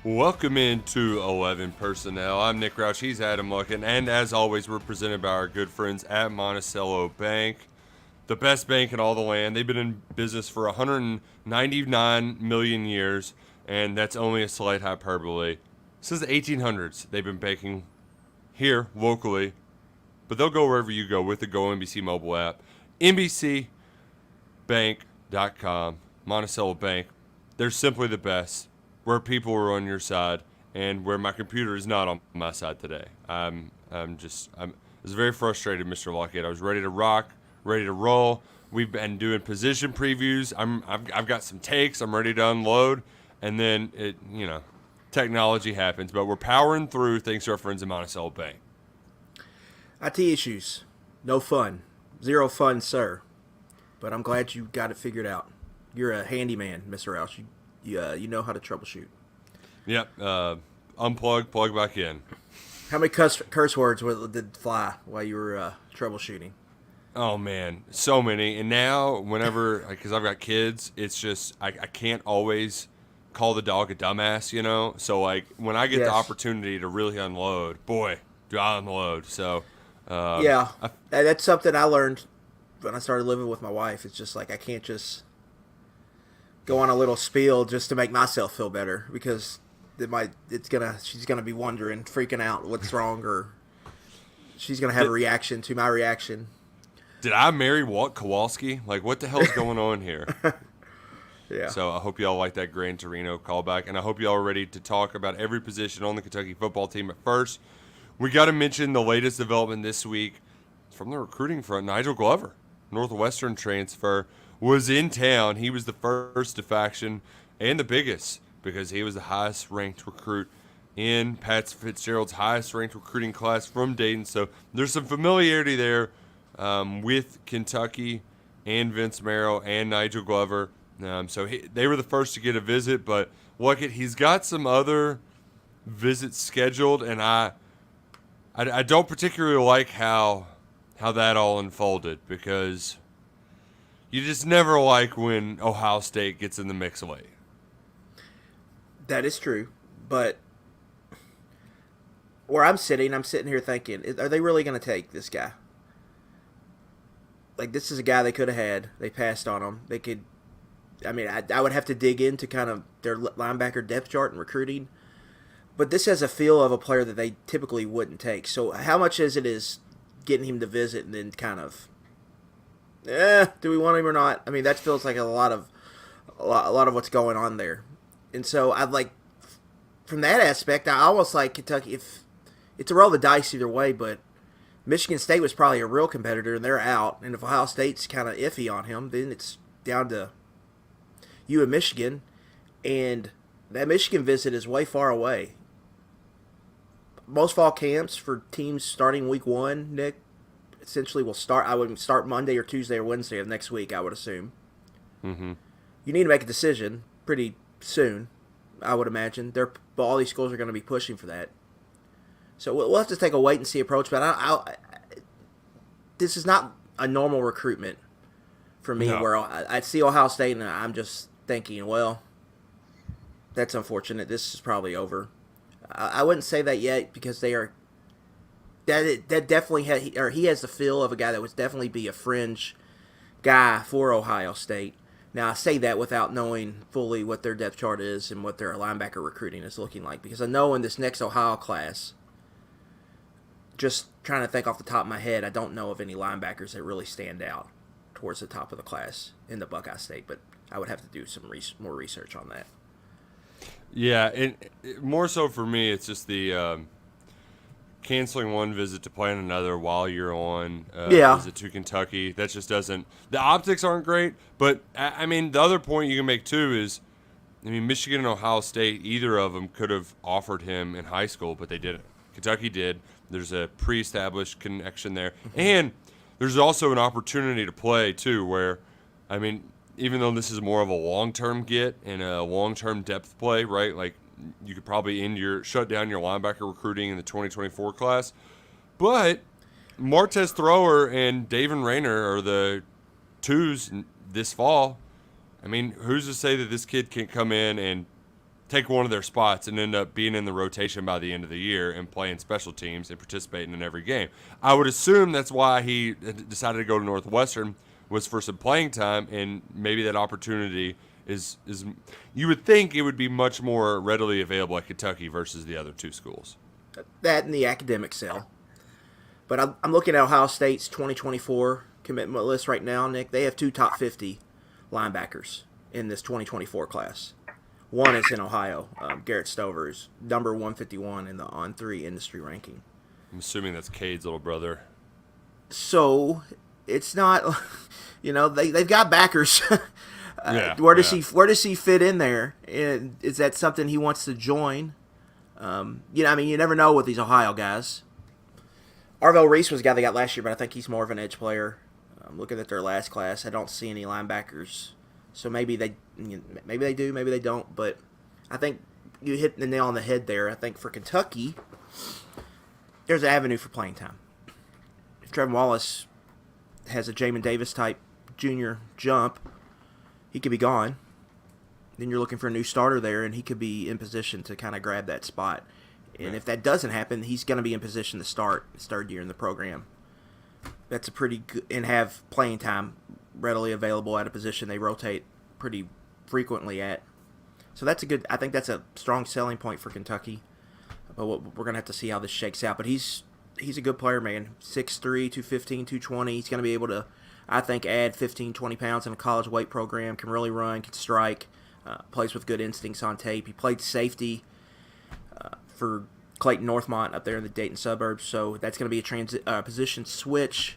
Welcome into 11 Personnel. I'm Nick Roush. He's Adam Luckin. And as always, we're presented by our good friends at Monticello Bank, the best bank in all the land. They've been in business for 199 million years, and that's only a slight hyperbole. Since the 1800s, they've been banking here locally, but they'll go wherever you go with the Go NBC mobile app. NBCBank.com, Monticello Bank. They're simply the best. Where people are on your side and where my computer is not on my side today. I was very frustrated, Mr. Lockett. I was ready to rock, ready to roll. We've been doing position previews. I've got some takes. I'm ready to unload, and then technology happens. But we're powering through thanks to our friends at Monticello Bank. IT issues, no fun, zero fun, sir. But I'm glad you got it figured out. You're a handyman, Mr. Roush. You know how to troubleshoot. Yep. Unplug, plug back in. How many curse words did fly while you were troubleshooting? Oh, man. So many. And now, whenever, because I've got kids, it's just, I can't always call the dog a dumbass, you know? So, when I get the opportunity to really unload, boy, do I unload. So, that's something I learned when I started living with my wife. It's just I can't just go on a little spiel just to make myself feel better, because she's gonna be wondering, freaking out, what's wrong, or she's gonna have a reaction to my reaction. Did I marry Walt Kowalski? What the hell's going on here? Yeah. So I hope y'all like that Gran Torino callback, and I hope y'all are ready to talk about every position on the Kentucky football team. At first, we got to mention the latest development this week from the recruiting front. Nigel Glover, Northwestern transfer, was in town. He was the first defection and the biggest, because he was the highest ranked recruit in Pat Fitzgerald's highest ranked recruiting class from Dayton. So there's some familiarity there with Kentucky and Vince Marrow and Nigel Glover. They were the first to get a visit, but look, he's got some other visits scheduled, and I don't particularly like how that all unfolded, because you just never like when Ohio State gets in the mix late. That is true, but where I'm sitting here thinking, are they really going to take this guy? This is a guy they could have had. They passed on him. They could. I would have to dig into kind of their linebacker depth chart and recruiting, but this has a feel of a player that they typically wouldn't take. So how much is getting him to visit and then kind of, do we want him or not? That feels like a lot of what's going on there. And so from that aspect, I almost like Kentucky. If it's a roll of the dice either way, but Michigan State was probably a real competitor, and they're out. And if Ohio State's kind of iffy on him, then it's down to you and Michigan. And that Michigan visit is way far away. Most fall camps for teams starting week 1, Nick, essentially will start. I would start Monday or Tuesday or Wednesday of next week, I would assume. Mm-hmm. You need to make a decision pretty soon, I would imagine. All these schools are going to be pushing for that. So we'll have to take a wait and see approach. But this is not a normal recruitment for me, where I see Ohio State and I'm just thinking, well, that's unfortunate. This is probably over. I wouldn't say that yet, because they are. That definitely he has the feel of a guy that would definitely be a fringe guy for Ohio State. Now, I say that without knowing fully what their depth chart is and what their linebacker recruiting is looking like, because I know in this next Ohio class, just trying to think off the top of my head, I don't know of any linebackers that really stand out towards the top of the class in the Buckeye State, but I would have to do some more research on that. Yeah, and more so for me, it's just the canceling one visit to plan another while you're on visit to Kentucky. That just doesn't – the optics aren't great, but, the other point you can make too is, Michigan and Ohio State, either of them could have offered him in high school, but they didn't. Kentucky did. There's a pre-established connection there. And there's also an opportunity to play too, where, even though this is more of a long-term get and a long-term depth play, right, you could probably shut down your linebacker recruiting in the 2024 class. But Martez Thrower and David Rayner are the twos this fall. Who's to say that this kid can't come in and take one of their spots and end up being in the rotation by the end of the year and playing special teams and participating in every game. I would assume that's why he decided to go to Northwestern, was for some playing time, and maybe that opportunity is you would think it would be much more readily available at Kentucky versus the other two schools. That and the academic sale. But I'm looking at Ohio State's 2024 commitment list right now, Nick. They have 2 top 50 linebackers in this 2024 class. One is in Ohio. Garrett Stover is number 151 in the On3 industry ranking. I'm assuming that's Cade's little brother. So it's not, they've got backers. Where does he fit in there? And is that something he wants to join? You never know with these Ohio guys. Arvell Reese was a guy they got last year, but I think he's more of an edge player. Looking at their last class, I don't see any linebackers. So maybe they do, maybe they don't. But I think you hit the nail on the head there. I think for Kentucky, there's an avenue for playing time. If Trevin Wallace has a Jamin Davis type junior jump, he could be gone. Then you're looking for a new starter there, and he could be in position to kind of grab that spot. And if that doesn't happen, he's going to be in position to start his third year in the program. That's a pretty good, and have playing time readily available at a position they rotate pretty frequently at. So that's I think that's a strong selling point for Kentucky. But we're going to have to see how this shakes out. But he's a good player, man. 6'3", 215, 220. He's going to be able to, I think, add 15, 20 pounds in a college weight program, can really run, can strike, plays with good instincts on tape. He played safety for Clayton Northmont up there in the Dayton suburbs, so that's going to be a position switch.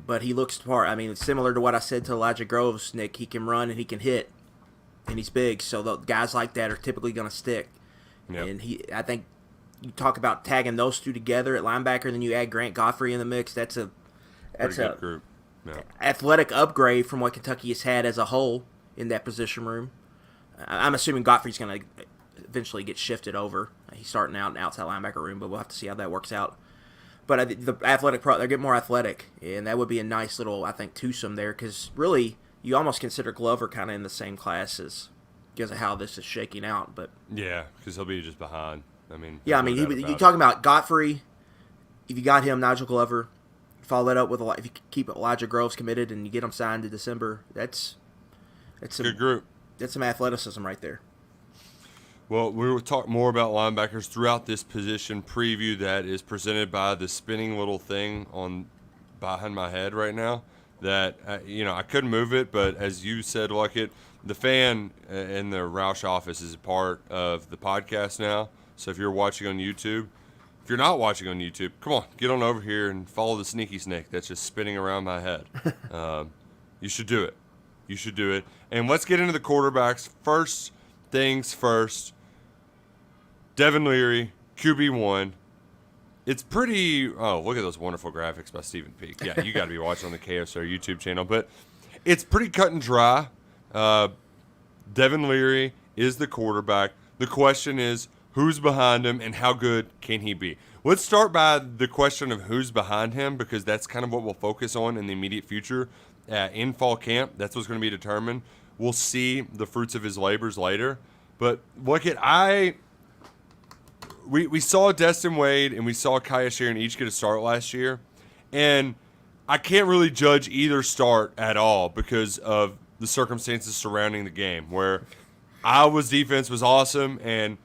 But he looks smart. I mean, it's similar to what I said to Elijah Groves, Nick. He can run and he can hit, and he's big. So the guys like that are typically going to stick. Yep. And I think you talk about tagging those two together at linebacker, then you add Grant Godfrey in the mix. That's a good group. Yeah. Athletic upgrade from what Kentucky has had as a whole in that position room. I'm assuming Godfrey's going to eventually get shifted over. He's starting out in the outside linebacker room, but we'll have to see how that works out. But the athletic they're getting more athletic, and that would be a nice little, I think, twosome there, because really you almost consider Glover kind of in the same classes because of how this is shaking out. But yeah, because he'll be just behind. You talking about Godfrey? If you got him, Nigel Glover, follow that up with if you keep Elijah Groves committed and you get him signed to December, that's a good group. That's some athleticism right there. Well, we will talk more about linebackers throughout this position preview that is presented by the spinning little thing on behind my head right now. That I couldn't move it, but as you said, Luckett, the fan in the Roush office is a part of the podcast now. So if you're watching on YouTube, if you're not watching on YouTube, come on, get on over here and follow the sneaky snake that's just spinning around my head. You should do it. You should do it. And let's get into the quarterbacks. First things first. Devin Leary, QB1. It's pretty. Oh, look at those wonderful graphics by Stephen Peak. Yeah, you got to be watching on the KSR YouTube channel. But it's pretty cut and dry. Devin Leary is the quarterback. The question is, who's behind him and how good can he be? Let's start by the question of who's behind him, because that's kind of what we'll focus on in the immediate future. In fall camp, that's what's going to be determined. We'll see the fruits of his labors later. But look at we saw Destin Wade and we saw Kaya Sharon each get a start last year, and I can't really judge either start at all because of the circumstances surrounding the game, where Iowa's defense was awesome and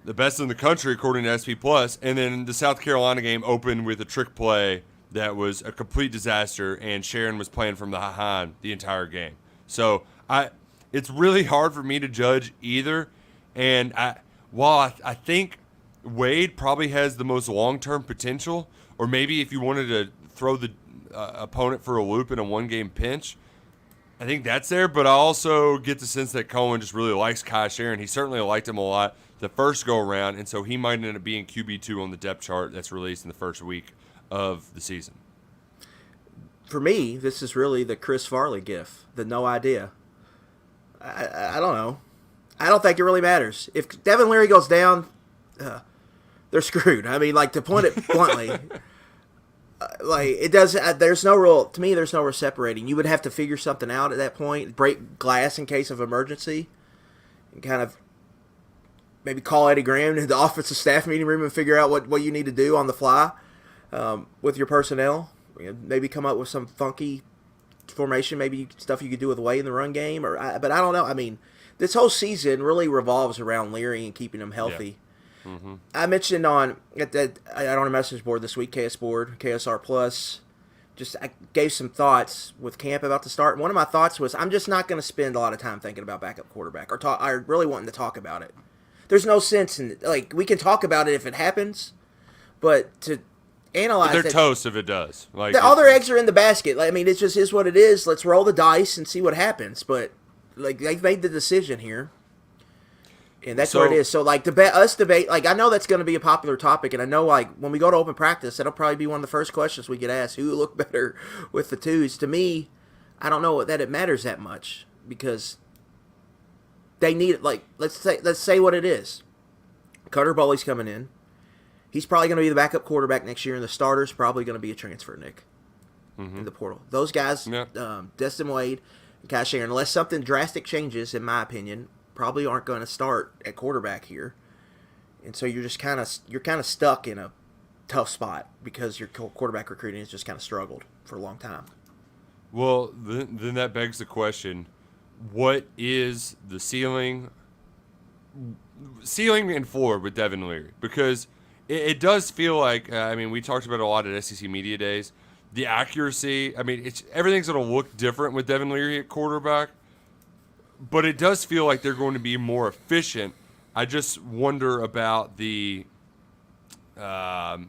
the best in the country according to SP Plus, and then the South Carolina game opened with a trick play that was a complete disaster, and Sharon was playing from behind the entire game. So it's really hard for me to judge either, and while I think Wade probably has the most long-term potential, or maybe if you wanted to throw the opponent for a loop in a one-game pinch, I think that's there. But I also get the sense that Cohen just really likes Kai Sharon. He certainly liked him a lot the first go-around, and so he might end up being QB2 on the depth chart that's released in the first week of the season. For me, this is really the Chris Farley gif, the no idea. I don't know. I don't think it really matters. If Devin Leary goes down, they're screwed. I mean, to put it bluntly, it does. There's no real, to me, there's no real separating. You would have to figure something out at that point, break glass in case of emergency, and kind of maybe call Eddie Graham in the offensive staff meeting room and figure out what you need to do on the fly with your personnel. Maybe come up with some funky formation, maybe stuff you could do with Way in the run game. But I don't know. I mean, this whole season really revolves around Leary and keeping him healthy. Yeah. Mm-hmm. I mentioned on a message board this week, KS Board, KSR Plus, I gave some thoughts with camp about to start. One of my thoughts was I'm just not going to spend a lot of time thinking about backup quarterback I really wanting to talk about it. There's no sense in we can talk about it if it happens, but to analyze they're toast if it does. All their eggs are in the basket. I mean, it just is what it is. Let's roll the dice and see what happens. But they've made the decision here. And that's where it is. So, debate, I know that's going to be a popular topic, and I know, when we go to open practice, that'll probably be one of the first questions we get asked, who look better with the twos? To me, I don't know that it matters that much, because they need it. Let's say what it is. Cutter Bowley's coming in. He's probably going to be the backup quarterback next year, and the starter's probably going to be a transfer, Nick, in the portal. Those guys, Destin Wade and Kai Sharon, unless something drastic changes, in my opinion, probably aren't going to start at quarterback here, and so you're just kind of stuck in a tough spot because your quarterback recruiting has just kind of struggled for a long time. Well, then that begs the question: what is the ceiling and floor with Devin Leary? Because it does feel like we talked about it a lot at SEC Media Days. The accuracy, everything's going to look different with Devin Leary at quarterback. But it does feel like they're going to be more efficient. I just wonder about the, are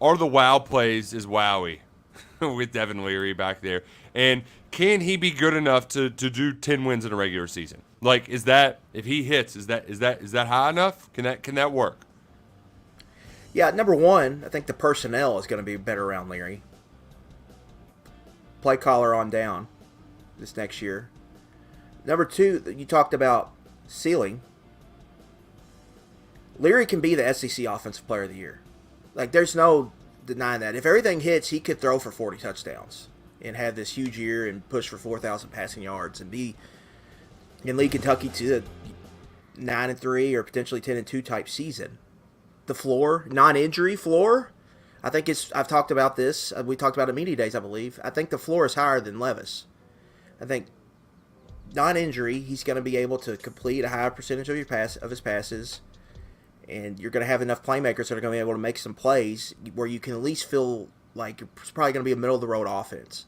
the wow plays is wowie with Devin Leary back there? And can he be good enough to do 10 wins in a regular season? Is that, if he hits, is that high enough? Can that work? Yeah, number one, I think the personnel is going to be better around Leary. Play caller on down this next year. Number two, you talked about ceiling. Leary can be the SEC Offensive Player of the Year. There's no denying that. If everything hits, he could throw for 40 touchdowns and have this huge year and push for 4,000 passing yards and lead Kentucky to the 9-3 or potentially 10-2 type season. The floor, non-injury floor, I think I've talked about this. We talked about it Media Days, I believe. I think the floor is higher than Levis. I think non-injury, he's going to be able to complete a higher percentage of his passes, and you're going to have enough playmakers that are going to be able to make some plays where you can at least feel like it's probably going to be a middle-of-the-road offense.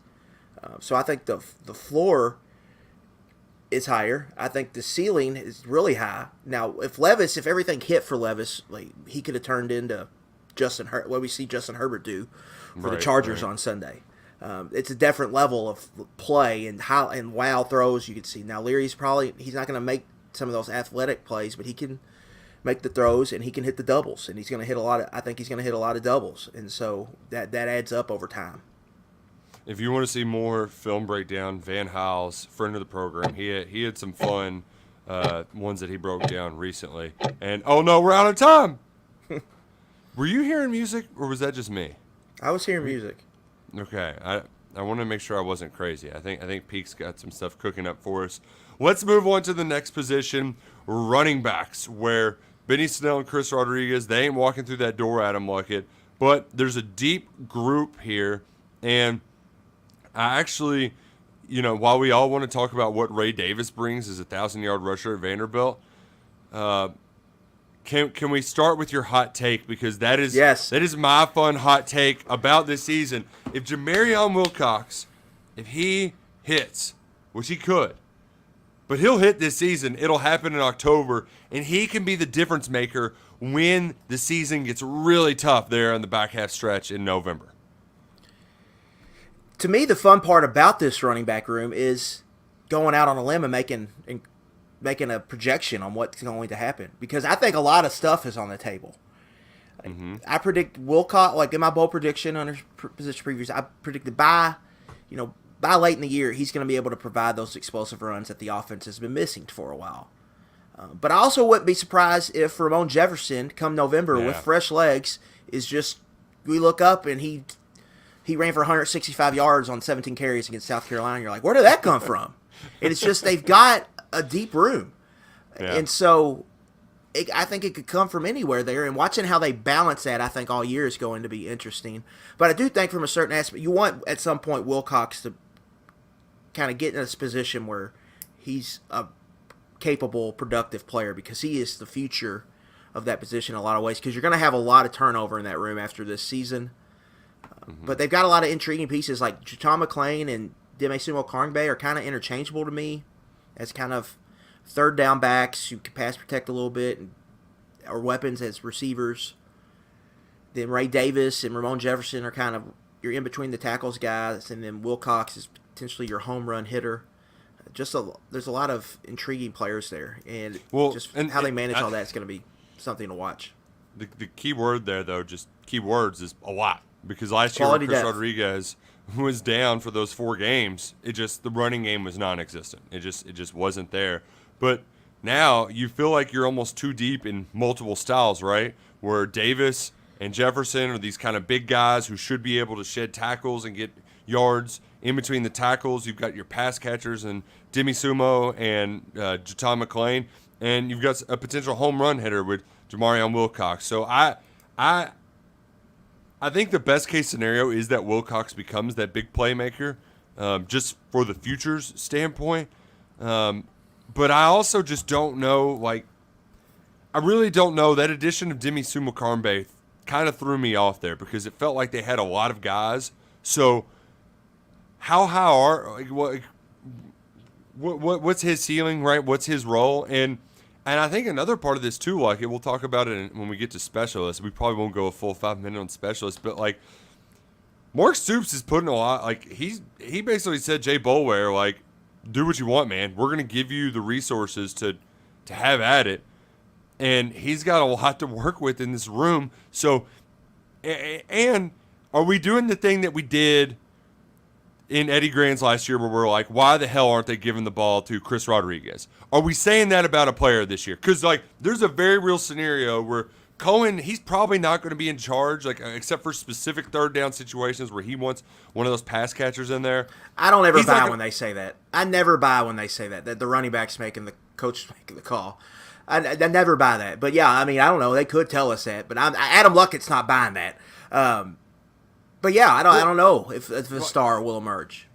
So I think the floor is higher. I think the ceiling is really high. Now, if everything hit for Levis, he could have turned into what we see Justin Herbert do for the Chargers on Sunday. It's a different level of play and wow throws you can see. Now Leary's he's not going to make some of those athletic plays, but he can make the throws and he can hit the doubles, and he's going to hit I think he's going to hit a lot of doubles, and so that adds up over time. If you want to see more film breakdown, Van Hiles, friend of the program, he had some fun ones that he broke down recently. And oh no, we're out of time. Were you hearing music or was that just me? I was hearing music. Okay, I want to make sure I wasn't crazy. I think Peke's got some stuff cooking up for us. Let's move on to the next position, running backs, where Benny Snell and Chris Rodriguez, they ain't walking through that door, Adam Luckett, but there's a deep group here, and I actually, while we all want to talk about what Ray Davis brings as a 1,000-yard rusher at Vanderbilt, Can we start with your hot take, because that is my fun hot take about this season. If Jamarion Wilcox, if he hits, which he could, but he'll hit this season, it'll happen in October, and he can be the difference maker when the season gets really tough there in the back half stretch in November. To me, the fun part about this running back room is going out on a limb and making a projection on what's going to happen, because I think a lot of stuff is on the table. Mm-hmm. I predict Wilcox, in my bold prediction under position previews, I predicted by late in the year, he's going to be able to provide those explosive runs that the offense has been missing for a while. But I also wouldn't be surprised if Ramon Jefferson, come November, with fresh legs, we look up and he ran for 165 yards on 17 carries against South Carolina. You're like, where did that come from? And it's just they've got a deep room. Yeah. And so I think it could come from anywhere there. And watching how they balance that, I think all year is going to be interesting. But I do think from a certain aspect, you want at some point Wilcox to kind of get in this position where he's a capable, productive player, because he is the future of that position in a lot of ways, because you're going to have a lot of turnover in that room after this season. But they've got a lot of intriguing pieces, like John McClain and Demesumo Karngbe are kind of interchangeable to me as kind of third down backs who can pass protect a little bit, or weapons as receivers. Then Ray Davis and Ramon Jefferson are kind of your in between the tackles guys, and then Wilcox is potentially your home run hitter. There's a lot of intriguing players there, and how they manage all that is going to be something to watch. The key word there, though, just key words, is a lot. Because last year, Quality Chris depth. Rodriguez was down for those 4 games. The running game was non-existent. It just wasn't there. But now you feel like you're almost too deep in multiple styles, right? Where Davis and Jefferson are these kind of big guys who should be able to shed tackles and get yards in between the tackles. You've got your pass catchers and Demesumo and Jatan McClain, and you've got a potential home run hitter with Jamarion Wilcox. So I think the best case scenario is that Wilcox becomes that big playmaker, just for the future's standpoint. But I also just don't know, I really don't know. That addition of Demesumo Karngbe kind of threw me off there, because it felt like they had a lot of guys. So how are, what's his ceiling, right? What's his role? And I think another part of this too, we'll talk about it when we get to specialists. We probably won't go a full 5 minutes on specialists, but Mark Stoops is putting a lot. He basically said Jay Boulware, do what you want, man. We're gonna give you the resources to have at it, and he's got a lot to work with in this room. So, and are we doing the thing that we did in Eddie Grant's last year, where we're like, why the hell aren't they giving the ball to Chris Rodriguez? Are we saying that about a player this year? Because, there's a very real scenario where Cohen, he's probably not going to be in charge, except for specific third down situations where he wants one of those pass catchers in there. I don't ever buy when they say that. I never buy when they say that the running back's making the coach making the call. I never buy that. But, yeah, I don't know. They could tell us that. But Adam Luckett's not buying that. But yeah, I don't know if a star will emerge.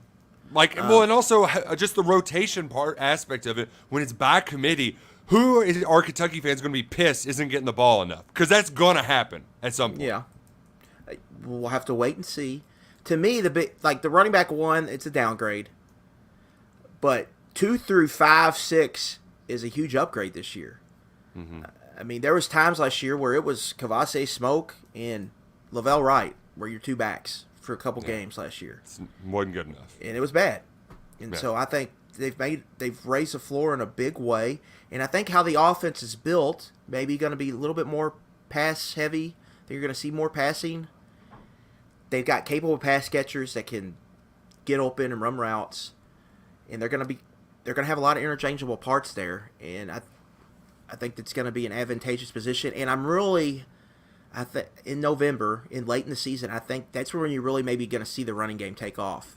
And also just the rotation aspect of it, when it's by committee, who are Kentucky fans going to be pissed isn't getting the ball enough? Because that's going to happen at some point. Yeah. We'll have to wait and see. To me, the running back 1, it's a downgrade. But 2 through 5, 6 is a huge upgrade this year. Mm-hmm. There was times last year where it was Kavase Smoke and Lavelle Wright were your 2 backs for a couple games last year. It wasn't good enough. And it was bad. And so I think they've raised the floor in a big way. And I think how the offense is built, maybe going to be a little bit more pass heavy. I think you're going to see more passing. They've got capable pass catchers that can get open and run routes. And they're going to have a lot of interchangeable parts there. And I think that's going to be an advantageous position. And I'm really, in November, late in the season, I think that's when you're really maybe going to see the running game take off.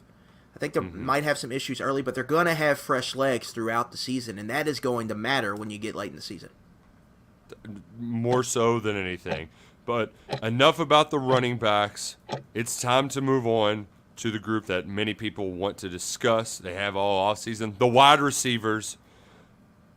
I think they might have some issues early, but they're going to have fresh legs throughout the season, and that is going to matter when you get late in the season. More so than anything. But enough about the running backs. It's time to move on to the group that many people want to discuss. They have all offseason. The wide receivers.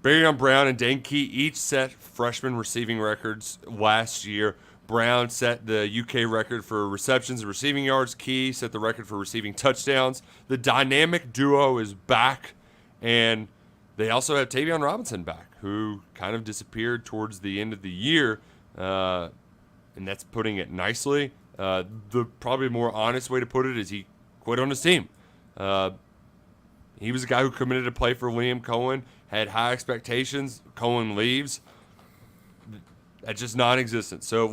Barryon Brown and Dane Key each set freshman receiving records last year. Brown set the UK record for receptions and receiving yards. Key set the record for receiving touchdowns. The dynamic duo is back, and they also have Tavion Robinson back, who kind of disappeared towards the end of the year, and that's putting it nicely. The probably more honest way to put it is he quit on his team. He was a guy who committed to play for Liam Cohen, had high expectations. Cohen leaves. That's just non-existent. So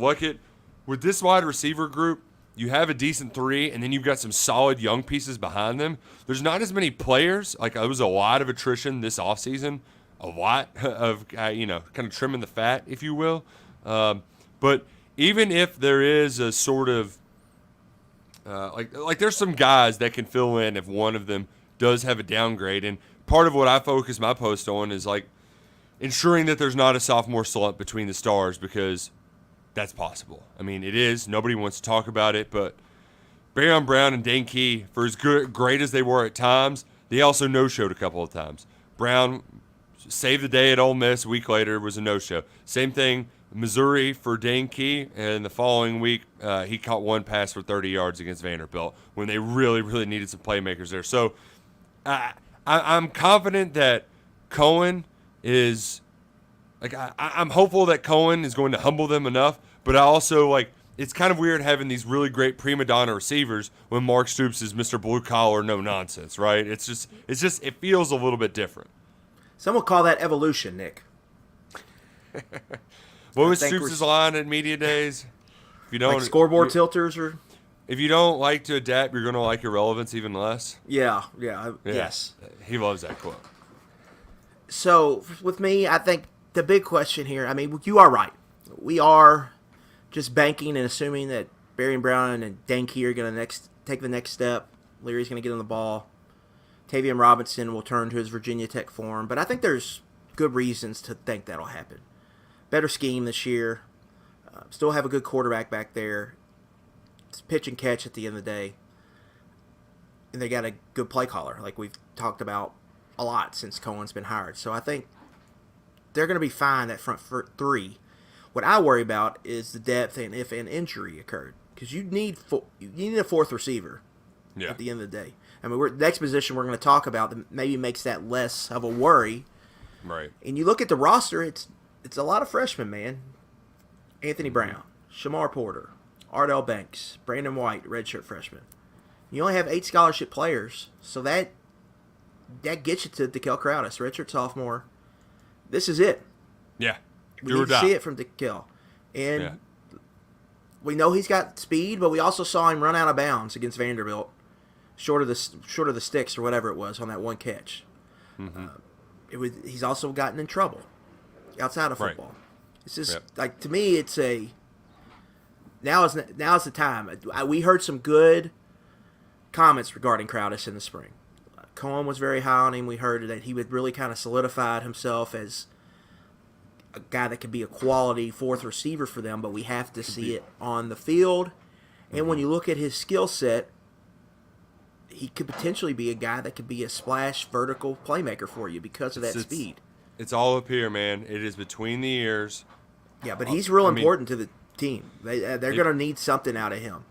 with this wide receiver group, you have a decent 3, and then you've got some solid young pieces behind them. There's not as many players. There was a lot of attrition this offseason, a lot of, kind of trimming the fat, if you will. But even if there is a sort of, there's some guys that can fill in if one of them does have a downgrade. And part of what I focus my post on is, ensuring that there's not a sophomore slump between the stars, because that's possible. I mean, it is. Nobody wants to talk about it, but Barron Brown and Dane Key, for as great as they were at times, they also no-showed a couple of times. Brown saved the day at Ole Miss. A week later was a no-show. Same thing, Missouri for Dane Key, and the following week he caught one pass for 30 yards against Vanderbilt when they really, really needed some playmakers there. So I'm confident that Cohen is like I'm hopeful that Cohen is going to humble them enough, but I also it's kind of weird having these really great prima donna receivers when Mark Stoops is Mr. Blue Collar, no nonsense, right? It feels a little bit different. Some would call that evolution, Nick. What was Stoops' line at media days? If you don't scoreboard tilters, or if you don't like to adapt, you're going to like irrelevance even less. Yeah, yes. He loves that quote. So with me, I think the big question here, I mean, you are right. We are just banking and assuming that Barry Brown and Dane Key are going to take the next step. Leary's going to get on the ball. Tavian Robinson will turn to his Virginia Tech form. But I think there's good reasons to think that'll happen. Better scheme this year. Still have a good quarterback back there. It's pitch and catch at the end of the day. And they got a good play caller, like we've talked about a lot since Cohen's been hired. So I think they're going to be fine at front three. What I worry about is the depth and if an injury occurred, because you need a fourth receiver at the end of the day. I mean, the next position we're going to talk about that maybe makes that less of a worry. Right. And you look at the roster, it's a lot of freshmen, man. Anthony Brown, Shamar Porter, Ardell Banks, Brandon White, redshirt freshman. You only have 8 scholarship players, so that gets you to DeKel Crowdis, redshirt sophomore. This is it. Yeah. We need to see it from DeKel. And we know he's got speed, but we also saw him run out of bounds against Vanderbilt, short of the sticks or whatever it was on that one catch. Mm-hmm. He's also gotten in trouble outside of football. Right. It's just to me, it's now is the time. We heard some good comments regarding Crowdis in the spring. Cohen was very high on him. We heard that he would really kind of solidified himself as a guy that could be a quality fourth receiver for them, but we have to see it on the field. And when you look at his skill set, he could potentially be a guy that could be a splash vertical playmaker for you because of that speed. It's all up here, man. It is between the ears. Yeah, but he's real important to the team. They're going to need something out of him.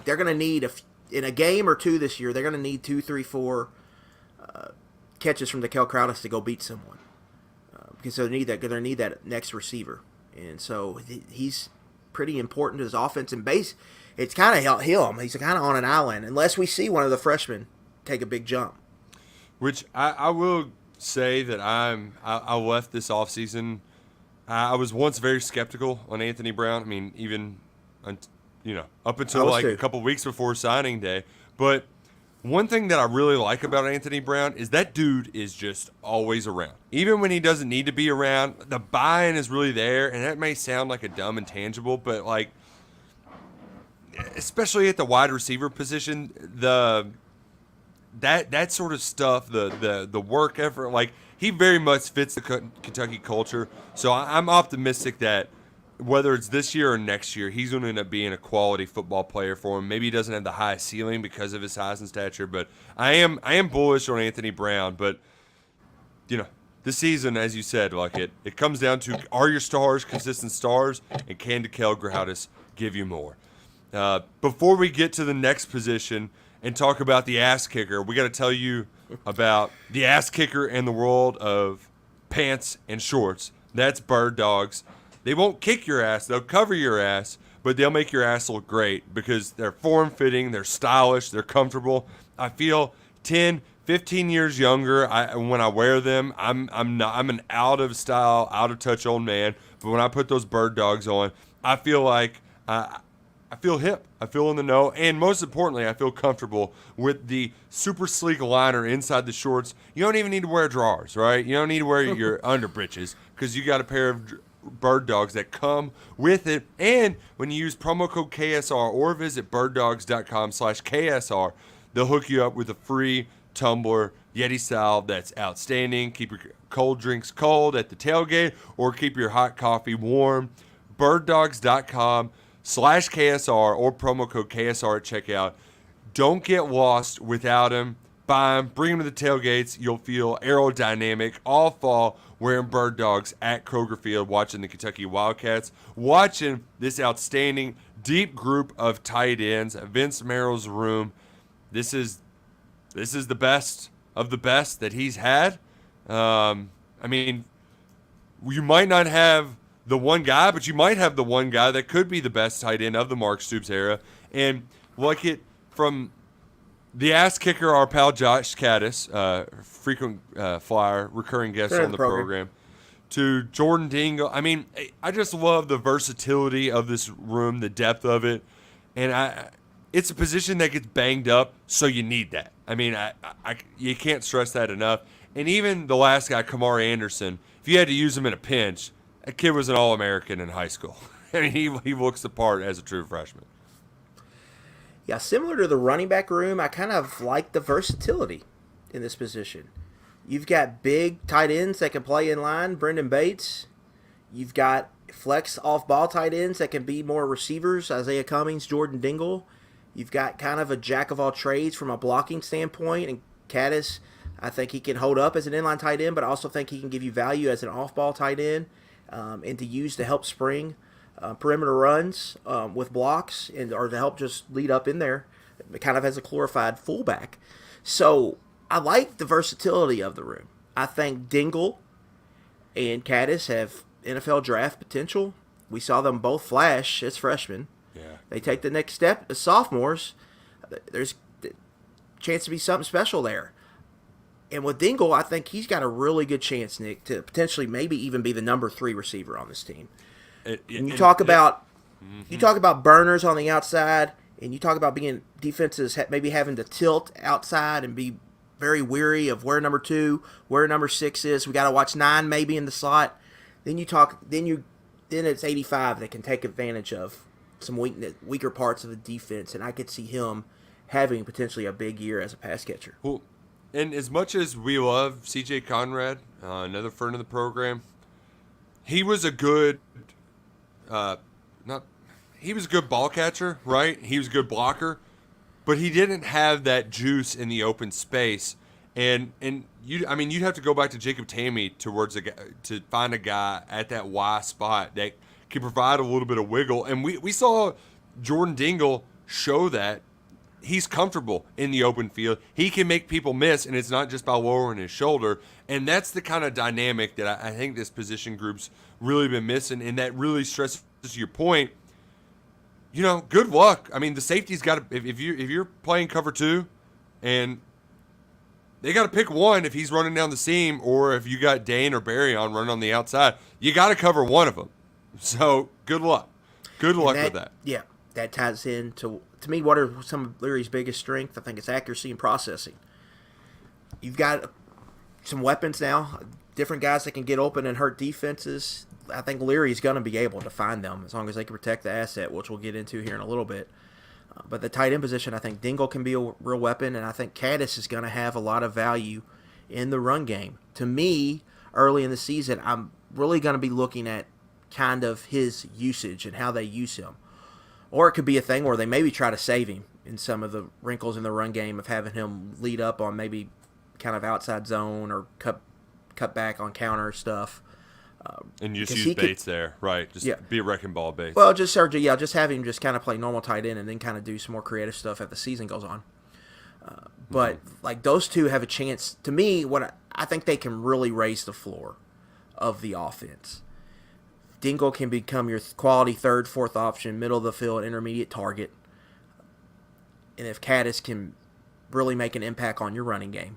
They're going to need, in a game or two this year, they're going to need 2, 3, 4 catches from DeKel Crowdis to go beat someone. Because they need that next receiver. And so he's pretty important to his offense and base. It's kind of him. He's kind of on an island unless we see one of the freshmen take a big jump. Which I will say that I left this offseason. I was once very skeptical on Anthony Brown. I mean, even up until a couple weeks before signing day. But one thing that I really like about Anthony Brown is that dude is just always around. Even when he doesn't need to be around, the buy-in is really there. And that may sound like a dumb intangible, but especially at the wide receiver position, that sort of stuff, the work effort, he very much fits the Kentucky culture. So I'm optimistic that whether it's this year or next year, he's going to end up being a quality football player for him. Maybe he doesn't have the highest ceiling because of his size and stature, but I am bullish on Anthony Brown. But this season, as you said, it comes down to, are your stars consistent stars, and can DeKel Crowdis give you more? Before we get to the next position and talk about the ass kicker, we got to tell you about the ass kicker in the world of pants and shorts. That's Bird Dogs. They won't kick your ass. They'll cover your ass, but they'll make your ass look great because they're form-fitting, they're stylish, they're comfortable. I feel 10, 15 years younger when I wear them. I'm an out-of-style, out-of-touch old man, but when I put those Bird Dogs on, I feel like I feel hip. I feel in the know, and most importantly, I feel comfortable with the super sleek liner inside the shorts. You don't even need to wear drawers, right? You don't need to wear your underbritches because you got a pair of Bird Dogs that come with it. And when you use promo code KSR or visit birddogs.com/KSR, they'll hook you up with a free tumbler Yeti style that's outstanding. Keep your cold drinks cold at the tailgate or keep your hot coffee warm. birddogs.com/KSR or promo code KSR at checkout. Don't get lost without them. Buy them, bring them to the tailgates. You'll feel aerodynamic all fall wearing bird dogs at Kroger Field, watching the Kentucky Wildcats, watching this outstanding deep group of tight ends. Vince Merrill's room. This is the best of the best that he's had. I mean, you might not have the one guy, but you might have the one guy that could be the best tight end of the Mark Stoops era. And like it from the ass kicker, our pal Josh Caddis, frequent flyer, recurring guest on the program, to Jordan Dingle. I mean, I just love the versatility of this room, the depth of it. And it's a position that gets banged up, so you need that. I mean, you can't stress that enough. And even the last guy, Kamar Anderson, if you had to use him in a pinch, that kid was an All-American in high school. I mean, he looks the part as a true freshman. Yeah, similar to the running back room, I kind of like the versatility in this position. You've got big tight ends that can play in line, Brendan Bates. You've got flex off-ball tight ends that can be more receivers, Isaiah Cummings, Jordan Dingle. You've got kind of a jack-of-all-trades from a blocking standpoint, and Caddis, I think he can hold up as an inline tight end, but I also think he can give you value as an off-ball tight end and to use to help spring perimeter runs with blocks or to help just lead up in there, kind of as a glorified fullback. So I like the versatility of the room. I think Dingle and Caddis have NFL draft potential. We saw them both flash as freshmen. Yeah. They take the next step as sophomores. There's a chance to be something special there. And with Dingle, I think he's got a really good chance, Nick, to potentially maybe even be the number 3 receiver on this team. You talk about burners on the outside, and you talk about being defenses maybe having to tilt outside and be very weary of where number 2, where number 6 is. We got to watch 9 maybe in the slot. Then it's 85 that can take advantage of some weaker parts of the defense, and I could see him having potentially a big year as a pass catcher. Well, and as much as we love C.J. Conrad, another friend of the program, he was a good he was a good ball catcher, right? He was a good blocker, but he didn't have that juice in the open space. And you'd have to go back to Jacob Tammy to find a guy at that Y spot that can provide a little bit of wiggle. And we saw Jordan Dingle show that he's comfortable in the open field. He can make people miss, and it's not just by lowering his shoulder. And that's the kind of dynamic that I think this position group's really been missing, and that really stresses your point. You know, good luck. I mean, the safety's got to, if you're playing cover 2, and they got to pick one if he's running down the seam, or if you got Dane or Barry on running on the outside, you got to cover one of them. So good luck. Good luck with that. Yeah, that ties in to me, what are some of Leary's biggest strengths? I think it's accuracy and processing. You've got some weapons now, different guys that can get open and hurt defenses. I think Leary's going to be able to find them as long as they can protect the asset, which we'll get into here in a little bit. But the tight end position, I think Dingle can be a real weapon, and I think Caddis is going to have a lot of value in the run game. To me, early in the season, I'm really going to be looking at kind of his usage and how they use him. Or it could be a thing where they maybe try to save him in some of the wrinkles in the run game of having him lead up on maybe kind of outside zone or cut back on counter stuff. And just use Bates there, right? Just be a wrecking ball Bates. Well, just have him just kind of play normal tight end and then kind of do some more creative stuff as the season goes on. But like those two have a chance. To me, I think they can really raise the floor of the offense. Dingle can become your quality 3rd, 4th option, middle of the field, intermediate target. And if Caddis can really make an impact on your running game,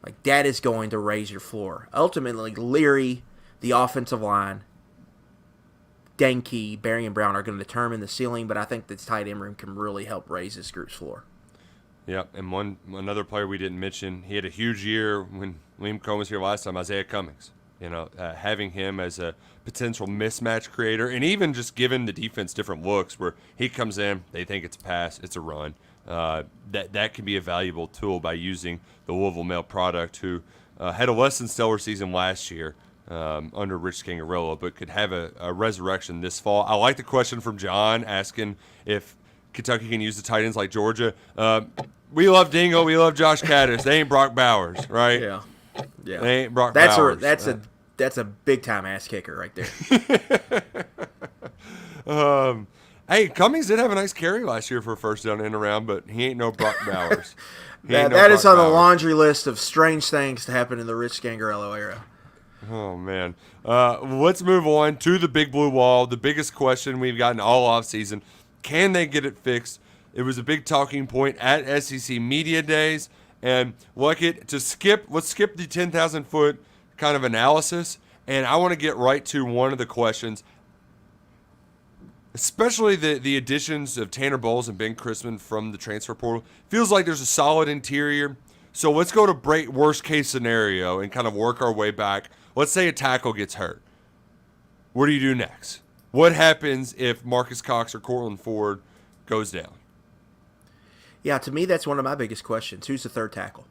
like that is going to raise your floor. Ultimately, Leary, the offensive line, Danke, Barry, and Brown are going to determine the ceiling, but I think this tight end room can really help raise this group's floor. Yeah, and another player we didn't mention, he had a huge year when Liam Cohen was here last time, Isaiah Cummings. You know, having him as a potential mismatch creator, and even just giving the defense different looks where he comes in, they think it's a pass, it's a run. that can be a valuable tool by using the Louisville Mail product, who had a less than stellar season last year under Rich Scangarello, but could have a resurrection this fall. I like the question from John asking if Kentucky can use the tight ends like Georgia. We love Dingle. We love Josh Caddis. They ain't Brock Bowers, right? Yeah. They ain't Brock Bowers. That's a big time ass kicker right there. Hey, Cummings did have a nice carry last year for a first down in around, but he ain't no Brock Bowers. That is on the laundry list of strange things to happen in the Rich Scangarello era. Oh, man. Let's move on to the Big Blue Wall, the biggest question we've gotten all offseason. Can they get it fixed? It was a big talking point at SEC Media Days. And let's skip the 10,000-foot kind of analysis, and I want to get right to one of the questions, especially the additions of Tanner Bowles and Ben Chrisman from the transfer portal. Feels like there's a solid interior. So let's go to worst case scenario and kind of work our way back. Let's say a tackle gets hurt. What do you do next? What happens if Marcus Cox or Cortland Ford goes down? Yeah, to me, that's one of my biggest questions. Who's the third tackle?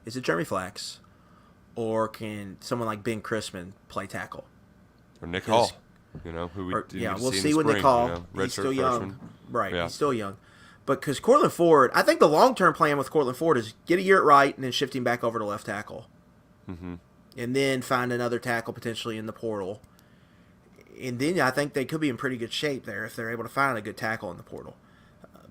Is it Jeremy Flax? Or can someone like Ben Chrisman play tackle? Or Nick Hall, who we we'll see when they call. He's still young. Right, yeah. He's still young. But because Cortland Ford, I think the long-term plan with Cortland Ford is get a year at right and then shift him back over to left tackle. Mm-hmm. And then find another tackle potentially in the portal. And then I think they could be in pretty good shape there if they're able to find a good tackle in the portal.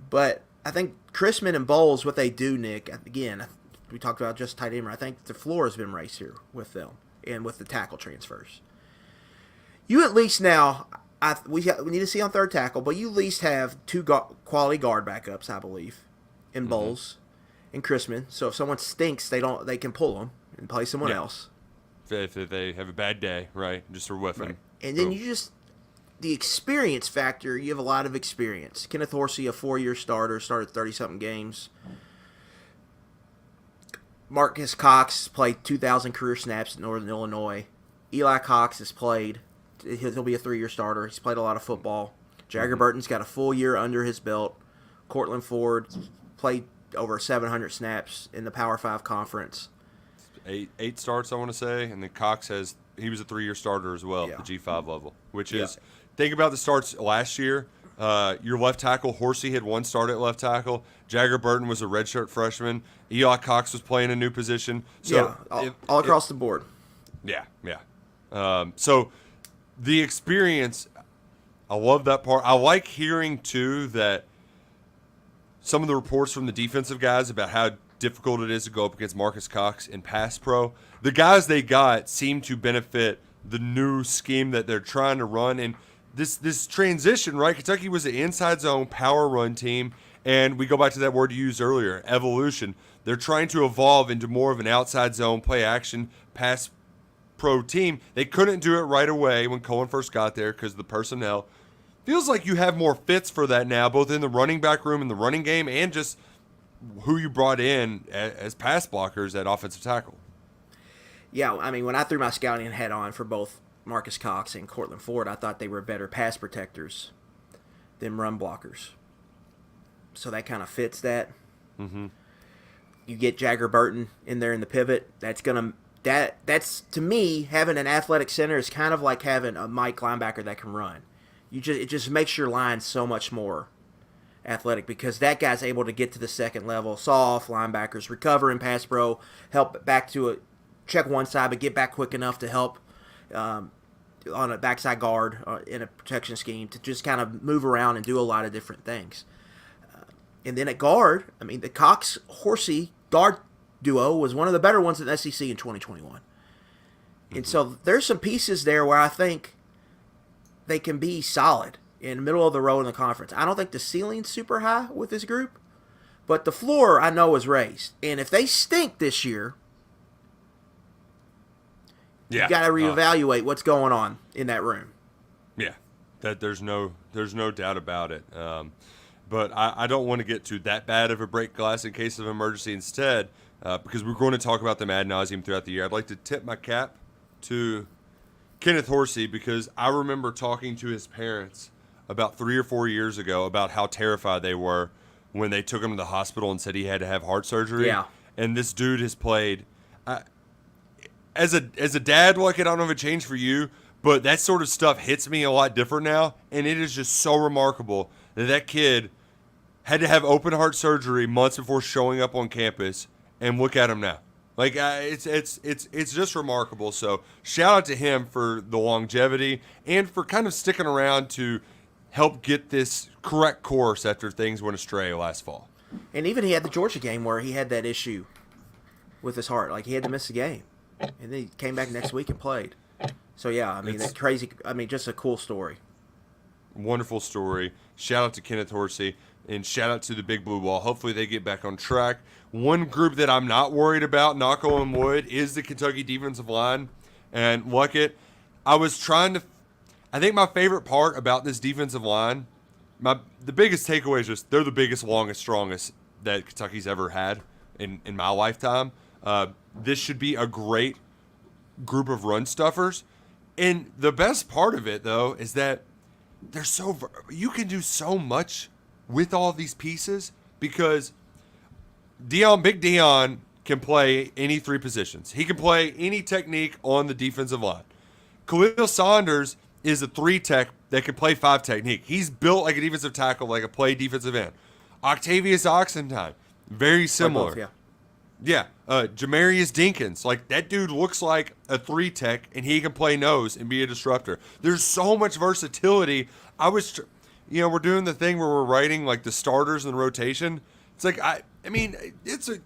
But I think Chrisman and Bowles, what they do, Nick, again, we talked about just tight end. I think the floor has been raised here with them and with the tackle transfers. You at least now, we need to see on third tackle, but you at least have two quality guard backups, I believe, in Bowles and Chrisman. So if someone stinks, they can pull them and play someone else. If they have a bad day, right, just for whiffing. Right. And then the experience factor, you have a lot of experience. Kenneth Horsey, a 4-year starter, started 30-something games. Marcus Cox played 2,000 career snaps at Northern Illinois. Eli Cox has played. He'll be a 3-year starter. He's played a lot of football. Jagger Burton's got a full year under his belt. Cortland Ford played over 700 snaps in the Power 5 conference. Eight starts, I want to say. And then Cox he was a 3-year starter as well at the G5 level, which is, think about the starts last year. Your left tackle, Horsey, had 1 start at left tackle. Jagger Burton was a redshirt freshman. Eli Cox was playing a new position. So all across the board. Yeah. So the experience, I love that part. I like hearing, too, that some of the reports from the defensive guys about how difficult it is to go up against Marcus Cox in pass pro. The guys they got seem to benefit the new scheme that they're trying to run. And this transition, right? Kentucky was an inside zone power run team. And we go back to that word you used earlier, evolution. They're trying to evolve into more of an outside zone play action pass pro team. They couldn't do it right away when Cohen first got there because of the personnel. Feels like you have more fits for that now, both in the running back room and the running game, and just who you brought in as pass blockers at offensive tackle. Yeah, I mean, when I threw my scouting hat on for both Marcus Cox and Cortland Ford, I thought they were better pass protectors than run blockers. So that kind of fits that. Mm-hmm. You get Jagger Burton in there in the pivot. That's to me, having an athletic center is kind of like having a Mike linebacker that can run. It just makes your line so much more athletic because that guy's able to get to the second level, saw off linebackers, recover in pass pro, help back to check one side, but get back quick enough to help on a backside guard in a protection scheme to just kind of move around and do a lot of different things. And then at guard, I mean, the Cox-Horsey guard duo was one of the better ones in the SEC in 2021. Mm-hmm. And so there's some pieces there where I think they can be solid in the middle of the road in the conference. I don't think the ceiling's super high with this group, but the floor I know is raised. And if they stink this year, you got to reevaluate what's going on in that room. Yeah, that there's no doubt about it. But I don't want to get to that bad of a break glass in case of emergency instead, because we're going to talk about them ad nauseum throughout the year. I'd like to tip my cap to Kenneth Horsey because I remember talking to his parents about 3 or 4 years ago about how terrified they were when they took him to the hospital and said he had to have heart surgery. Yeah. And this dude has played. As a dad, like, I don't know if it changed for you, but that sort of stuff hits me a lot different now, and it is just so remarkable that kid had to have open heart surgery months before showing up on campus, and look at him now. Like, it's just remarkable. So shout out to him for the longevity and for kind of sticking around to help get this correct course after things went astray last fall. And even he had the Georgia game where he had that issue with his heart. Like, he had to miss the game. And then he came back next week and played. So, yeah, I mean, that's crazy. I mean, just a cool story. Wonderful story. Shout out to Kenneth Horsey, and shout out to the Big Blue Wall. Hopefully they get back on track. One group that I'm not worried about, knock on wood, is the Kentucky defensive line. And Luckett, I think my favorite part about this defensive line, the biggest takeaway is just they're the biggest, longest, strongest that Kentucky's ever had in my lifetime. This should be a great group of run stuffers. And the best part of it, though, is that you can do so much with all these pieces because Big Dion can play any three positions. He can play any technique on the defensive line. Khalil Saunders is a 3-tech that can play 5 technique. He's built like a defensive tackle, like a play defensive end. Octavius Oxendine, very similar. Both, yeah. Yeah, Jamarius Dinkins, like that dude looks like a 3-tech, and he can play nose and be a disruptor. There's so much versatility. We're doing the thing where we're writing like the starters and the rotation. It's like I mean,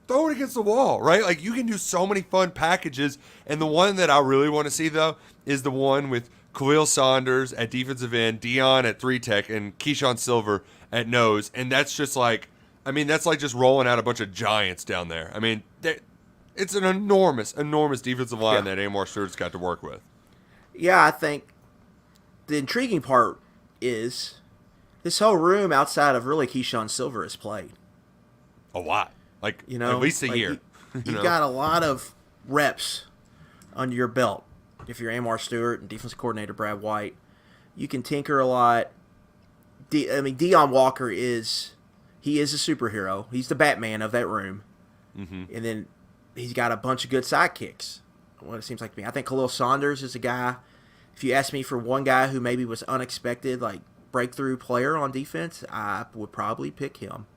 throw it against the wall, right? Like you can do so many fun packages, and the one that I really want to see though is the one with Khalil Saunders at defensive end, Dion at 3-tech, and Keyshawn Silver at nose, and that's just like. I mean, that's like just rolling out a bunch of giants down there. I mean, it's an enormous, enormous defensive line that Amar Stewart's got to work with. Yeah, I think the intriguing part is this whole room outside of really Keyshawn Silver has played. A lot. Like, at least a year. You've got a lot of reps under your belt. If you're Amar Stewart and defensive coordinator Brad White, you can tinker a lot. Deion Walker is a superhero. He's the Batman of that room. Mm-hmm. And then he's got a bunch of good sidekicks, what it seems like to me. I think Khalil Saunders is a guy, if you ask me for one guy who maybe was unexpected, like breakthrough player on defense, I would probably pick him.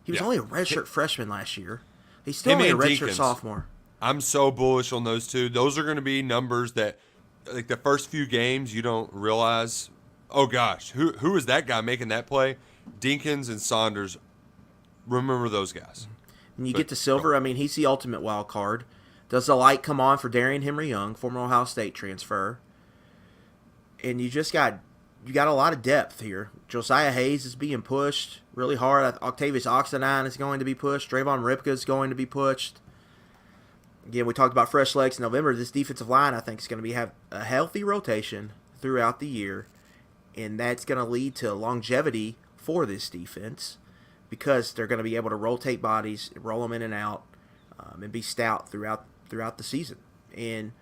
He was only a redshirt freshman last year. He's still only a redshirt sophomore. I'm so bullish on those two. Those are going to be numbers that, like the first few games, you don't realize, oh gosh, who is that guy making that play? Dinkins and Saunders, remember those guys. When you get to Silver, I mean, he's the ultimate wild card. Does the light come on for Darian Henry Young, former Ohio State transfer? And you got a lot of depth here. Josiah Hayes is being pushed really hard. Octavius Oxendine is going to be pushed. Drayvon Ripka is going to be pushed. Again, we talked about fresh legs in November. This defensive line, I think, is going to have a healthy rotation throughout the year, and that's going to lead to longevity for this defense because they're going to be able to rotate bodies, roll them in and out, and be stout throughout the season. And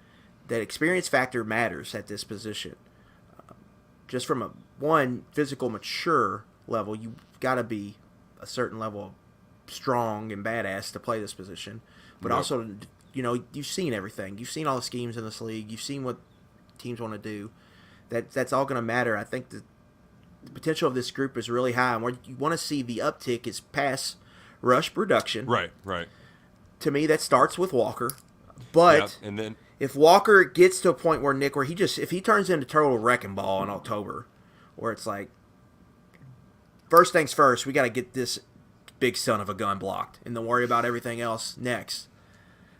that experience factor matters at this position. Just from a physical mature level, you've got to be a certain level of strong and badass to play this position. But also, you've seen everything. You've seen all the schemes in this league. You've seen what teams want to do. That's all going to matter. I think the potential of this group is really high, and where you want to see the uptick is pass rush production. Right. To me, that starts with Walker, but and then if Walker gets to a point where if he turns into total wrecking ball in October, where it's like, first things first, we got to get this big son of a gun blocked, and then worry about everything else next.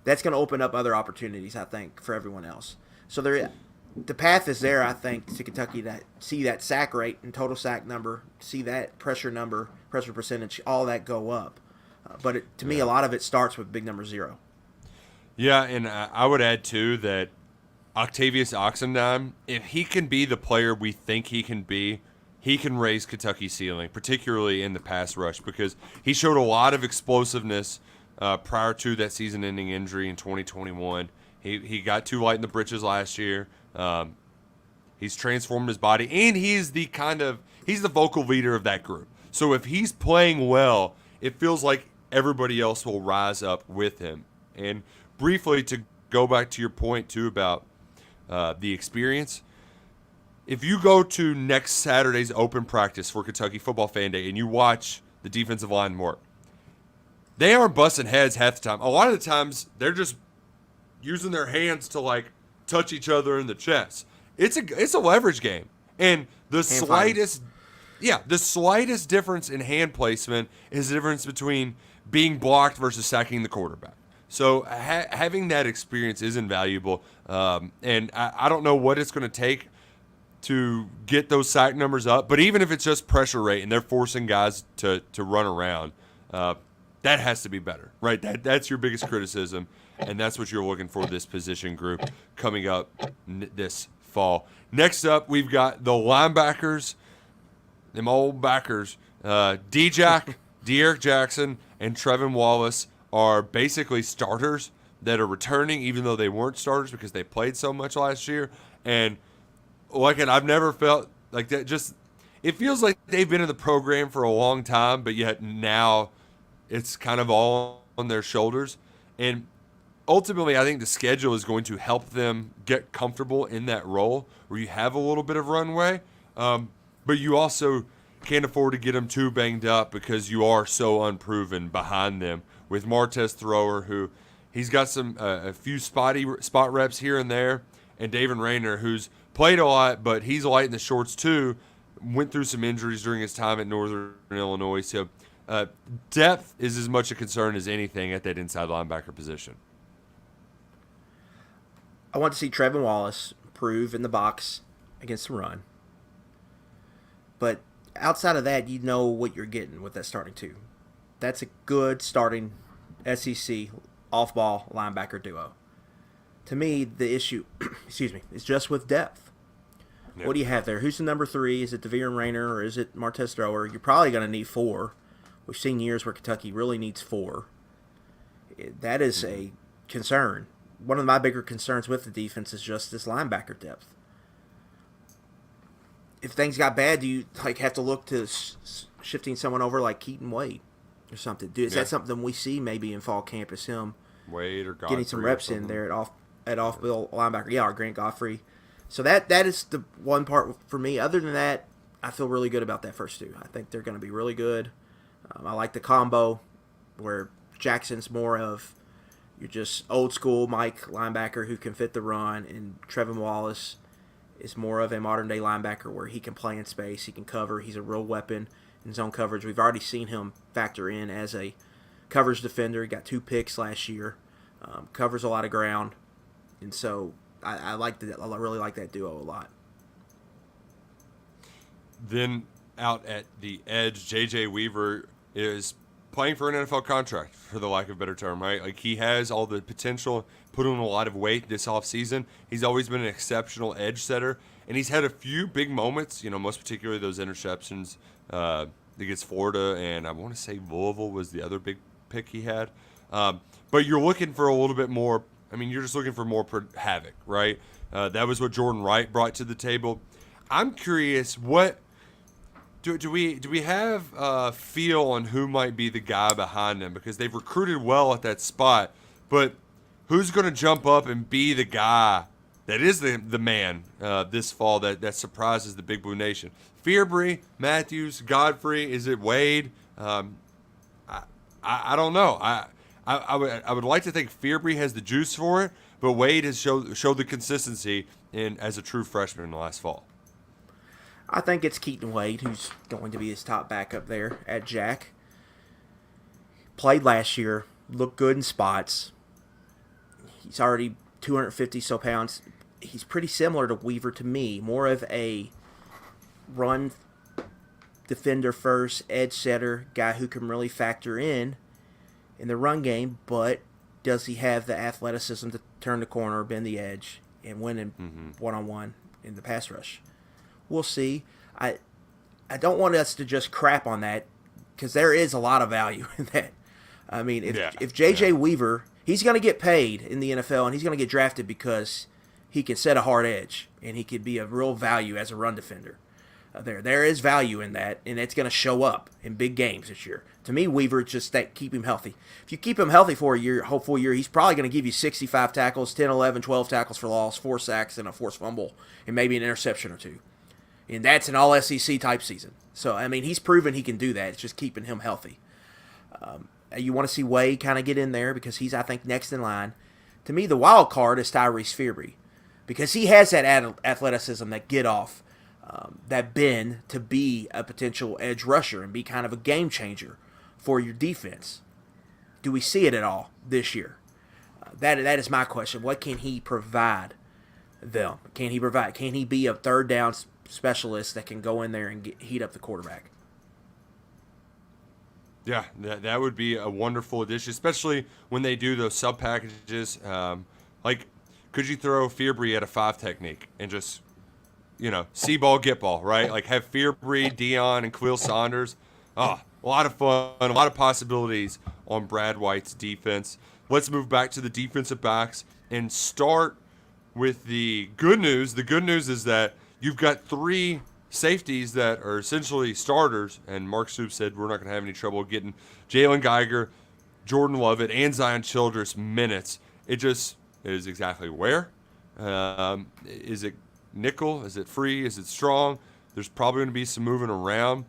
That's going to open up other opportunities, I think, for everyone else. So the path is there, I think, to Kentucky to see that sack rate and total sack number, see that pressure percentage, all that go up. But to me, a lot of it starts with big number 0. Yeah, and I would add, too, that Octavius Oxendine, if he can be the player we think he can be, he can raise Kentucky's ceiling, particularly in the pass rush, because he showed a lot of explosiveness prior to that season-ending injury in 2021. He got too light in the britches last year. He's transformed his body, and he's the vocal leader of that group. So if he's playing well, it feels like everybody else will rise up with him. And briefly, to go back to your point, too, about the experience, if you go to next Saturday's open practice for Kentucky Football Fan Day and you watch the defensive line work, they aren't busting heads half the time. A lot of the times, they're just using their hands to, like, touch each other in the chest. It's a leverage game. And the slightest difference in hand placement is the difference between being blocked versus sacking the quarterback. So having that experience is invaluable. And I don't know what it's going to take to get those sack numbers up. But even if it's just pressure rate and they're forcing guys to run around, that has to be better, right? That's your biggest criticism, and that's what you're looking for this position group coming up this fall. Next up, we've got the linebackers, them old backers. D-Jack, De'Eric Jackson, and Trevin Wallace are basically starters that are returning, even though they weren't starters because they played so much last year. And I've never felt like that. Just it feels like they've been in the program for a long time, but yet now it's kind of all on their shoulders. And ultimately, I think the schedule is going to help them get comfortable in that role where you have a little bit of runway, but you also can't afford to get them too banged up because you are so unproven behind them. With Martez Thrower, who he's got some a few spot reps here and there, and David Rayner, who's played a lot, but he's light in the shorts too. Went through some injuries during his time at Northern Illinois, so depth is as much a concern as anything at that inside linebacker position. I want to see Trevin Wallace prove in the box against the run. But outside of that, you know what you're getting with that starting two. That's a good starting SEC off-ball linebacker duo. To me, the issue, is just with depth. Yep. What do you have there? Who's the number 3? Is it De'Aaron Rayner or is it Martez Thrower? You're probably going to need 4. We've seen years where Kentucky really needs 4. That is a concern. One of my bigger concerns with the defense is just this linebacker depth. If things got bad, do you have to look to shifting someone over like Keaton Wade or something? Is that something we see maybe in fall camp? Is him Wade or Godfrey getting some reps in there at off-bill linebacker? Yeah, or Grant Godfrey. So that is the one part for me. Other than that, I feel really good about that first two. I think they're going to be really good. I like the combo where Jackson's more of you're just old school Mike linebacker who can fit the run, and Trevin Wallace is more of a modern day linebacker where he can play in space, he can cover, he's a real weapon in zone coverage. We've already seen him factor in as a coverage defender. He got 2 picks last year, covers a lot of ground, and so I really like that duo a lot. Then out at the edge, J.J. Weaver is playing for an NFL contract, for the lack of a better term, right? Like, he has all the potential, put on a lot of weight this offseason. He's always been an exceptional edge setter, and he's had a few big moments, most particularly those interceptions against Florida, and I want to say Louisville was the other big pick he had. But you're looking for a little bit more. I mean, you're just looking for more havoc, right? That was what Jordan Wright brought to the table. I'm curious, what do we have a feel on who might be the guy behind them? Because they've recruited well at that spot, but who's going to jump up and be the guy that is the man this fall that surprises the Big Blue Nation? Fearbury, Matthews, Godfrey, is it Wade? I don't know. I would like to think Fearbury has the juice for it, but Wade has showed the consistency as a true freshman last fall. I think it's Keaton Wade who's going to be his top backup there at Jack. Played last year, looked good in spots. He's already 250 so pounds. He's pretty similar to Weaver to me, more of a run defender first, edge setter, guy who can really factor in the run game, but does he have the athleticism to turn the corner, bend the edge, and win in one-on-one in the pass rush? We'll see. I don't want us to just crap on that because there is a lot of value in that. I mean, if J.J. Weaver, he's going to get paid in the NFL and he's going to get drafted because he can set a hard edge and he could be a real value as a run defender. There is value in that, and it's going to show up in big games this year. To me, Weaver, just keep him healthy. If you keep him healthy for a year, whole year, he's probably going to give you 65 tackles, 10, 11, 12 tackles for loss, 4 sacks, and a forced fumble, and maybe an interception or two. And that's an all-SEC type season. So, I mean, he's proven he can do that. It's just keeping him healthy. You want to see Way kind of get in there because he's, I think, next in line. To me, the wild card is Tyrese Fearbry because he has that athleticism, that get-off, that bend to be a potential edge rusher and be kind of a game changer for your defense. Do we see it at all this year? That is my question. What can he provide them? Can he be a third down specialist that can go in there and heat up the quarterback? Yeah, that would be a wonderful addition, especially when they do those sub packages. Like, could you throw Fearbry at a 5 technique and just, see ball, get ball, right? Like have Fearbry, Dion, and Quill Saunders. A lot of fun, a lot of possibilities on Brad White's defense. Let's move back to the defensive backs and start with the good news. The good news is that you've got 3 safeties that are essentially starters, and Mark Stoops said we're not going to have any trouble getting Jalen Geiger, Jordan Lovett, and Zion Childress minutes. It just is exactly where. Is it nickel? Is it free? Is it strong? There's probably going to be some moving around.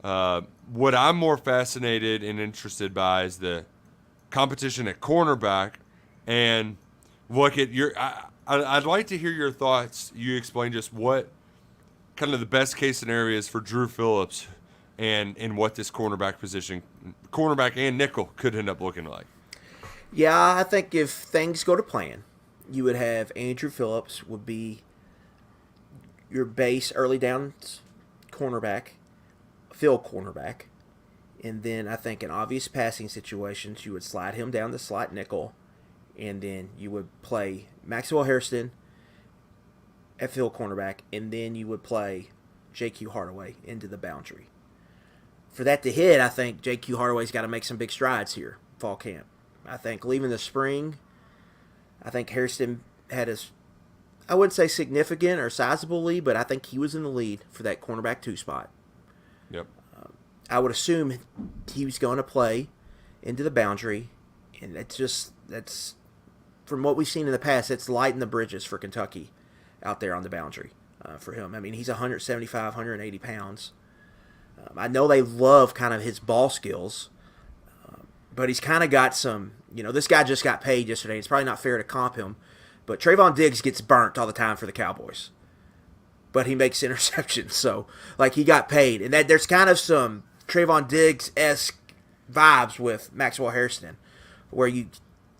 What I'm more fascinated and interested by is the competition at cornerback. And look at I'd like to hear your thoughts. You explain just what kind of the best case scenario is for Drew Phillips and what this cornerback position, cornerback and nickel, could end up looking like. Yeah, I think if things go to plan, you would have Andrew Phillips would be your base early downs cornerback, field cornerback, and then I think in obvious passing situations you would slide him down the slot nickel, and then you would play Maxwell Hairston at field cornerback, and then you would play J.Q. Hardaway into the boundary. For that to hit, I think J.Q. Hardaway's got to make some big strides here, fall camp. I think leaving the spring, I think Hairston had his, I wouldn't say significant or sizable lead, but I think he was in the lead for that cornerback 2 spot. Yep. I would assume he was going to play into the boundary, and that's from what we've seen in the past, it's lighting the bridges for Kentucky out there on the boundary for him. I mean, he's 175, 180 pounds. I know they love kind of his ball skills, but he's kind of got some, this guy just got paid yesterday. It's probably not fair to comp him, but Trayvon Diggs gets burnt all the time for the Cowboys. But he makes interceptions, so, he got paid. And that there's kind of some Trayvon Diggs-esque vibes with Maxwell Hairston, where you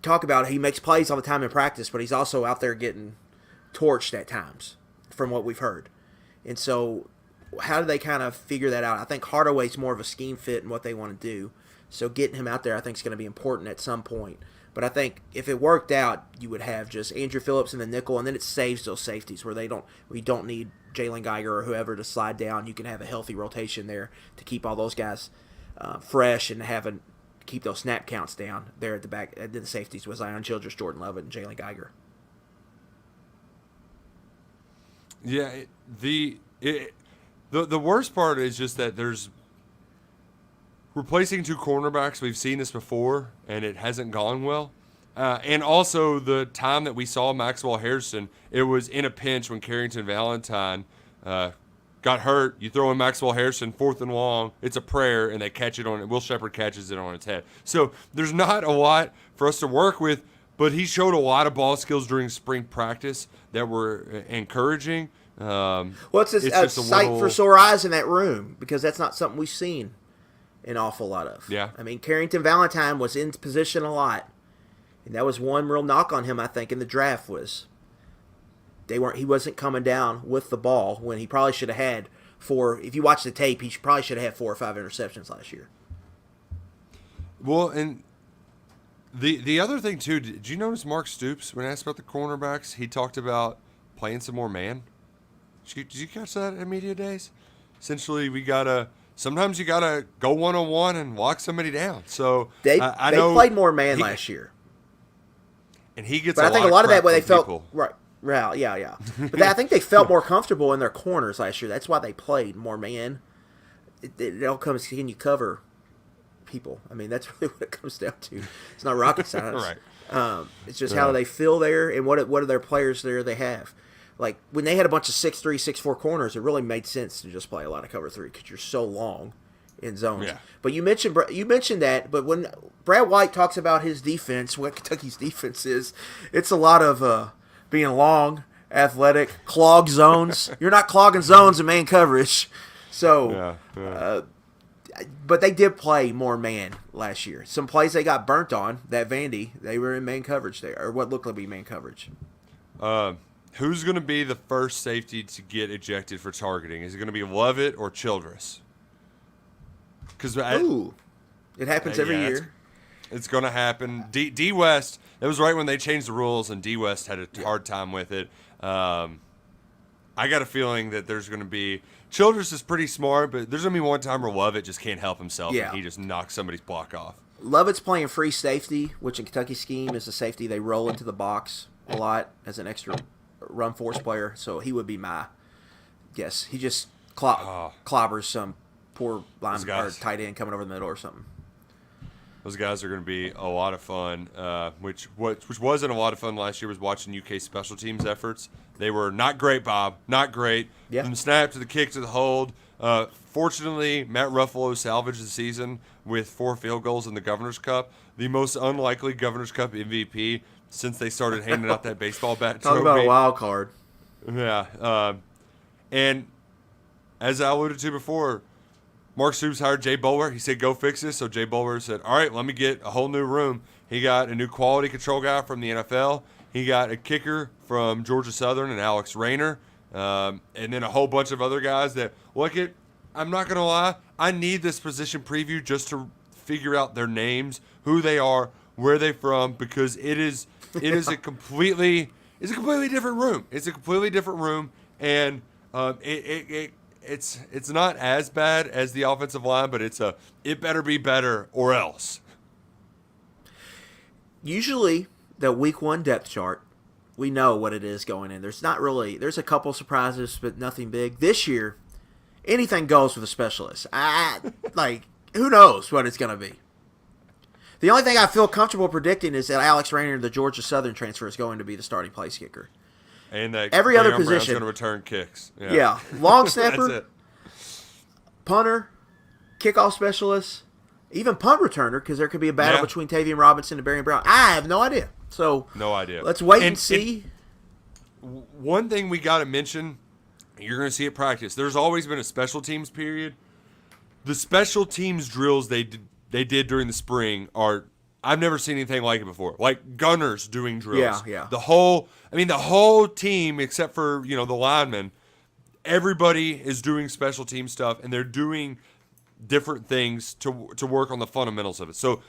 talk about he makes plays all the time in practice, but he's also out there getting torched at times, from what we've heard. And so, how do they kind of figure that out? I think Hardaway's more of a scheme fit in what they want to do. So getting him out there, I think, is going to be important at some point. But I think if it worked out, you would have just Andrew Phillips in the nickel, and then it saves those safeties where we don't need Jalen Geiger or whoever to slide down. You can have a healthy rotation there to keep all those guys fresh and keep those snap counts down there at the back. And then the safeties was Zion Childress, Jordan Lovett, and Jalen Geiger. Yeah, the worst part is just that there's replacing 2 cornerbacks. We've seen this before, and it hasn't gone well. And also the time that we saw Maxwell Hairston, it was in a pinch when Carrington Valentine got hurt. You throw in Maxwell Hairston, 4th and long. It's a prayer, and they catch it on it. Will Shepherd catches it on its head. So there's not a lot for us to work with, but he showed a lot of ball skills during spring practice that were encouraging. It's a sight for sore eyes in that room because that's not something we've seen an awful lot of. Yeah. I mean, Carrington Valentine was in position a lot, and that was one real knock on him, I think, in the draft was he wasn't coming down with the ball when he probably should have had 4. If you watch the tape, he probably should have had 4 or 5 interceptions last year. Well, and the other thing, too, did you notice Mark Stoops, when asked about the cornerbacks, he talked about playing some more man? Did you catch that at Media Days? Essentially, sometimes you got to go one-on-one and lock somebody down. So they know played more man last year. And he gets but I think a lot of that way they felt, right. Right, yeah. But I think they felt more comfortable in their corners last year. That's why they played more man. It all comes, can you cover people? I mean, that's really what it comes down to. It's not rocket science. Right. It's just how they feel there and what are their players there they have. Like, when they had a bunch of 6'3", 6'4" corners, it really made sense to just play a lot of cover 3 because you're so long in zones. Yeah. But you mentioned that, but when Brad White talks about his defense, what Kentucky's defense is, it's a lot of being long, athletic, clog zones. You're not clogging zones in man coverage. So, but they did play more man last year. Some plays they got burnt on, that Vandy, they were in man coverage there, or what looked like to be man coverage. Who's going to be the first safety to get ejected for targeting? Is it going to be Lovett or Childress? It happens every year. It's going to happen. D West, that was right when they changed the rules, and D West had a hard time with it. I got a feeling that there's going to be – Childress is pretty smart, but there's going to be one time where Lovett just can't help himself, and he just knocks somebody's block off. Lovett's playing free safety, which in Kentucky's scheme is a safety they roll into the box a lot as an extra run force player, so he would be my guess. He just clobbers some poor line or tight end coming over the middle or something. Those guys are going to be a lot of fun. Which wasn't a lot of fun last year was watching UK special teams efforts. They were not great, Bob. Not great. Yeah. From the snap to the kick to the hold. Fortunately, Matt Ruffalo salvaged the season with 4 field goals in the Governor's Cup. The most unlikely Governor's Cup MVP since they started handing out that baseball bat Talk trophy. about a wild card. Yeah. And as I alluded to before, Mark Stoops hired Jay Bowler. He said, go fix this. So Jay Bowler said, all right, let me get a whole new room. He got a new quality control guy from the NFL. He got a kicker from Georgia Southern and Alex Rayner. And then a whole bunch of other guys that, I'm not going to lie, I need this position preview just to figure out their names, who they are, where they're from, because it is a completely different room. It's a completely different room, and it's not as bad as the offensive line, but it better be better or else. Usually, the week 1 depth chart, we know what it is going in. There's a couple surprises, but nothing big. This year, anything goes with a specialist. Who knows what it's going to be? The only thing I feel comfortable predicting is that Alex Rayner, the Georgia Southern transfer, is going to be the starting place kicker. And that every other Brown's position going to return kicks. Yeah. Long snapper, That's it. Punter, kickoff specialist, even punt returner, because there could be a battle between Tavian Robinson and Barry Brown. I have no idea. So no idea. Let's wait and see. One thing we got to mention, you're going to see at practice. There's always been a special teams period. The special teams drills they did during the spring I've never seen anything like it before. Like gunners doing drills. Yeah. The whole team except for, the linemen, everybody is doing special team stuff, and they're doing different things to work on the fundamentals of it. So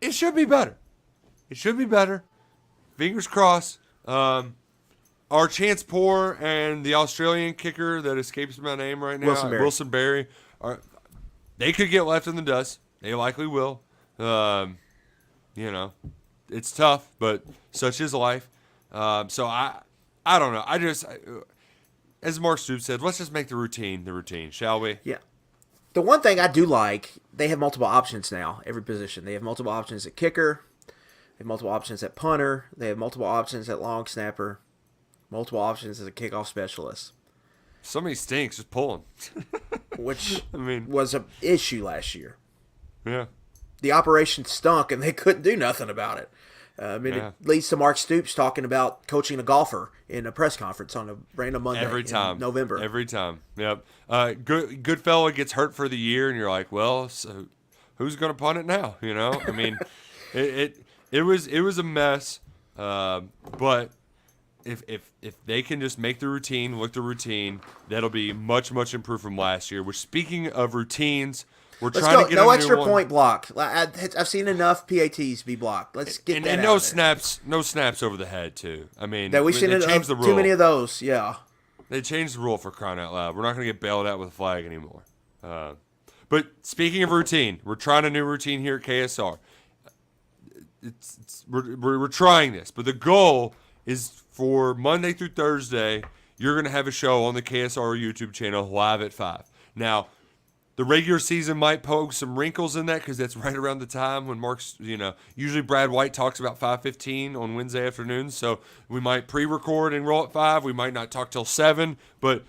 it should be better. Fingers crossed. Our Chance Poor and the Australian kicker that escapes my name right now, Wilson Berry, they could get left in the dust. They likely will. It's tough, but such is life. So I don't know. As Mark Stoops said, let's just make the routine, shall we? Yeah. The one thing I do like, they have multiple options now, every position. They have multiple options at kicker. They have multiple options at punter. They have multiple options at long snapper. Multiple options as a kickoff specialist. Somebody stinks just pulling. Which was an issue last year. Yeah. The operation stunk, and they couldn't do nothing about it. It leads to Mark Stoops talking about coaching a golfer in a press conference on a random Monday in November. Every time. Yep. Good fella gets hurt for the year, and you're like, well, so who's going to punt it now? It was a mess. But if they can just make the routine, that'll be much, much improved from last year. Which, speaking of routines, we're trying to get no a extra new point block. I've seen enough PATs be blocked. Let's get that and out no snaps over the head too. That we shouldn't changed the rule. Too many of those. Yeah. They changed the rule for crying out loud. We're not going to get bailed out with a flag anymore. But speaking of routine, we're trying a new routine here at KSR. We're trying this, but the goal is for Monday through Thursday, you're going to have a show on the KSR YouTube channel live at 5. Now, the regular season might poke some wrinkles in that because that's right around the time when Mark's, usually Brad White talks about 5:15 on Wednesday afternoons. So we might pre-record and roll at 5. We might not talk till 7. But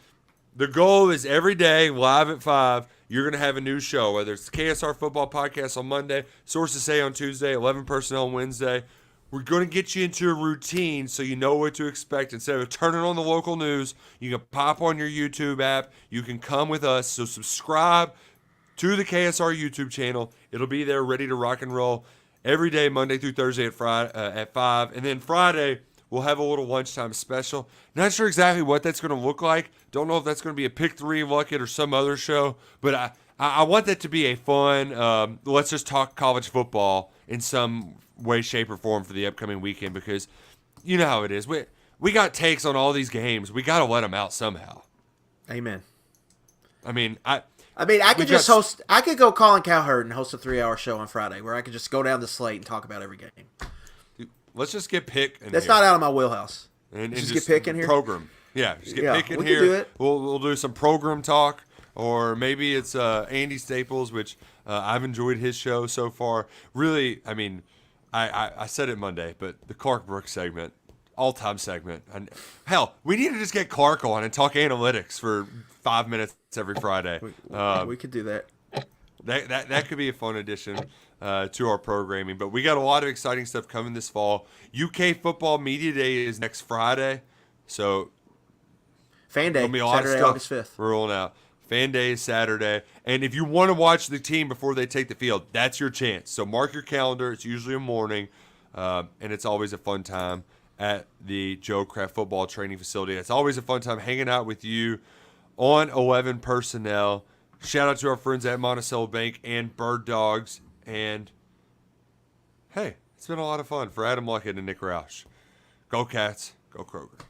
the goal is every day, live at 5, you're going to have a new show, whether it's the KSR Football Podcast on Monday, Sources Say on Tuesday, 11 Personnel on Wednesday. We're going to get you into a routine so you know what to expect. Instead of turning on the local news, you can pop on your YouTube app. You can come with us. So subscribe to the KSR YouTube channel. It'll be there ready to rock and roll every day, Monday through Thursday at 5. And then Friday, we'll have a little lunchtime special. Not sure exactly what that's going to look like. Don't know if that's going to be a Pick 3, Luck It, or some other show. But I want that to be a fun, let's just talk college football in some way, shape, or form for the upcoming weekend, because you know how it is. We got takes on all these games. We got to let them out somehow. Amen. I could just host. I could go Colin Cowherd and host a 3-hour show on Friday where I could just go down the slate and talk about every game. Let's just get Pick in That's here. not out of my wheelhouse. And just get Pick in here. Program. Yeah, just get Pick in we here. Can do it. We'll do some program talk, or maybe it's Andy Staples, which I've enjoyed his show so far. Really, I said it Monday, but the Clark Brooks segment, all-time segment. And hell, we need to just get Clark on and talk analytics for 5 minutes every Friday. We could do that. That could be a fun addition to our programming. But we got a lot of exciting stuff coming this fall. UK Football Media Day is next Friday. So Fan Day, Saturday, August 5th. We're rolling out. Fan Day is Saturday. And if you want to watch the team before they take the field, that's your chance. So mark your calendar. It's usually a morning, and it's always a fun time at the Joe Kraft Football Training Facility. It's always a fun time hanging out with you on 11 Personnel. Shout out to our friends at Monticello Bank and Bird Dogs. And, hey, it's been a lot of fun for Adam Luckett and Nick Roush. Go Cats. Go Kroger.